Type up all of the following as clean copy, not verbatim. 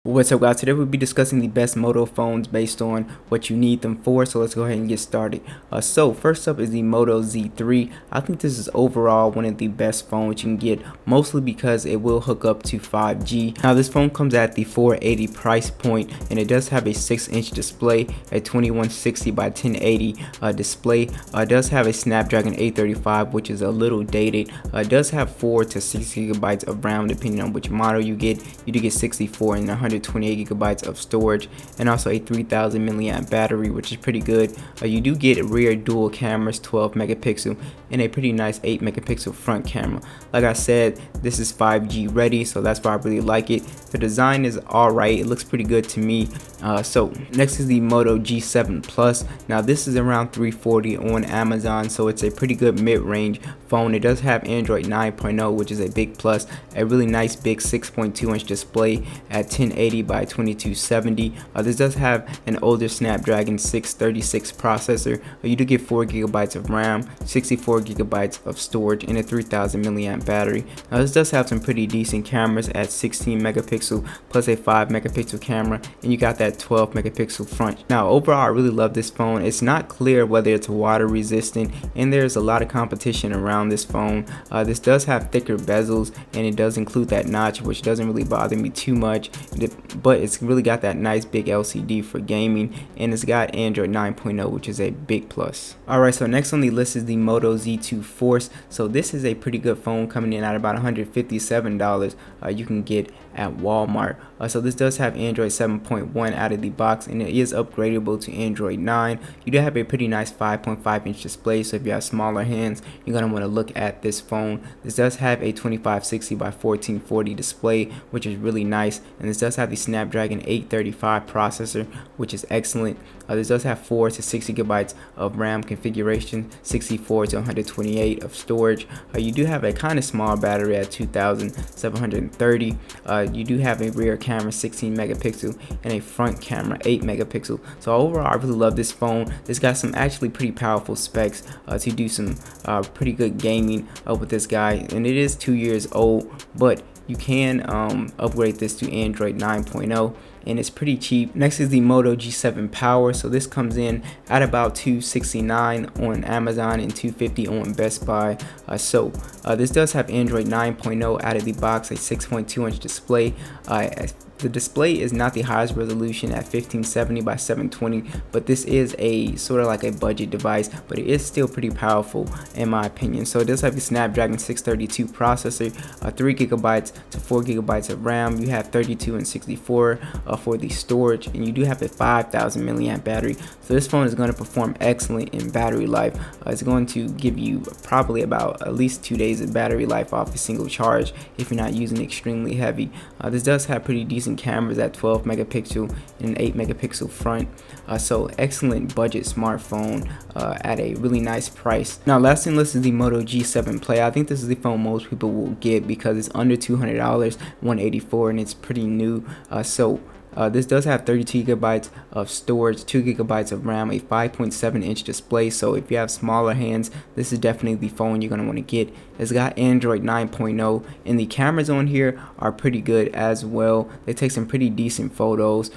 What's up, guys? Today we'll be discussing the best Moto phones based on what you need them for, so let's go ahead and get started. So first up is the Moto Z3. I think this is overall one of the best phones you can get, mostly because it will hook up to 5G. Now this phone comes at the 480 price point, and it does have a 6-inch display, a 2160 by 1080 display. It does have a Snapdragon 835, which is a little dated. It does have 4 to 6 gigabytes of RAM depending on which model you get. You do get 64 and 128 gigabytes of storage, and also a 3000 milliamp battery, which is pretty good. You do get rear dual cameras, 12 megapixel, and a pretty nice 8 megapixel front camera. Like I said, this is 5G ready, so that's why I really like it. The design is alright, it looks pretty good to me. So next is the Moto G7 Plus. Now this is around $340 on Amazon, so it's a pretty good mid-range phone. It does have Android 9.0, which is a big plus. A really nice big 6.2 inch display at 1080 by 2270. This does have an older Snapdragon 636 processor. You do get 4 gigabytes of RAM, 64 gigabytes of storage, and a 3000 milliamp battery. Now this does have some pretty decent cameras at 16 megapixel plus a 5 megapixel camera, and you got that 12 megapixel front. Now overall, I really love this phone. It's not clear whether it's water resistant, and there's a lot of competition around this phone. This does have thicker bezels, and it does include that notch, which doesn't really bother me too much, but it's really got that nice big LCD for gaming, and it's got Android 9.0, which is a big plus. Alright, so next on the list is the Moto Z2 Force. So this is a pretty good phone, coming in at about $157. You can get at Walmart. So this does have Android 7.1 out of the box, and it is upgradable to Android 9. You do have a pretty nice 5.5 inch display, so if you have smaller hands, you're going to want to look at this phone. This does have a 2560 by 1440 display, which is really nice, and this does have the Snapdragon 835 processor, which is excellent. This does have 4 to 6 gigabytes of RAM configuration, 64 to 128 of storage. You do have a kind of small battery at 2730. You do have a rear camera 16 megapixel and a front camera 8 megapixel. So overall, I really love this phone. It's got some actually pretty powerful specs to do some pretty good gaming with this guy, and it is 2 years old, but you can upgrade this to Android 9.0, and it's pretty cheap. Next is the Moto G7 Power. So this comes in at about $269 on Amazon and $250 on Best Buy. This does have Android 9.0 out of the box, a 6.2 inch display. The display is not the highest resolution at 1570 by 720, but this is a sort of like a budget device, but it is still pretty powerful in my opinion. So it does have a Snapdragon 632 processor, 3 gigabytes to 4 gigabytes of RAM. You have 32 and 64 for the storage, and you do have a 5000 milliamp battery. So this phone is going to perform excellent in battery life. It's going to give you probably about at least 2 days of battery life off a single charge if you're not using extremely heavy. This does have pretty decent cameras at 12 megapixel and an 8 megapixel front. So excellent budget smartphone at a really nice price. Now last on the list is the Moto G7 Player. I think this is the phone most people will get because it's under $200, $184, and it's pretty new. This does have 32 gigabytes of storage, 2 gigabytes of RAM, a 5.7 inch display. So if you have smaller hands, this is definitely the phone you're going to want to get. It's got Android 9.0, and the cameras on here are pretty good as well. They take some pretty decent photos.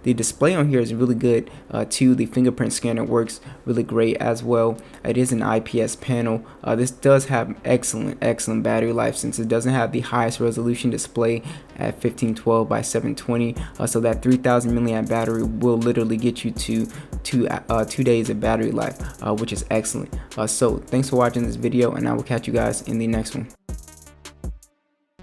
The display on here is really good too. The fingerprint scanner works really great as well. It is an IPS panel. This does have excellent battery life, since it doesn't have the highest resolution display at 1512 by 720. So that 3000 milliamp battery will literally get you to 2 days of battery life, which is excellent. So thanks for watching this video, and I will catch you guys in the next one.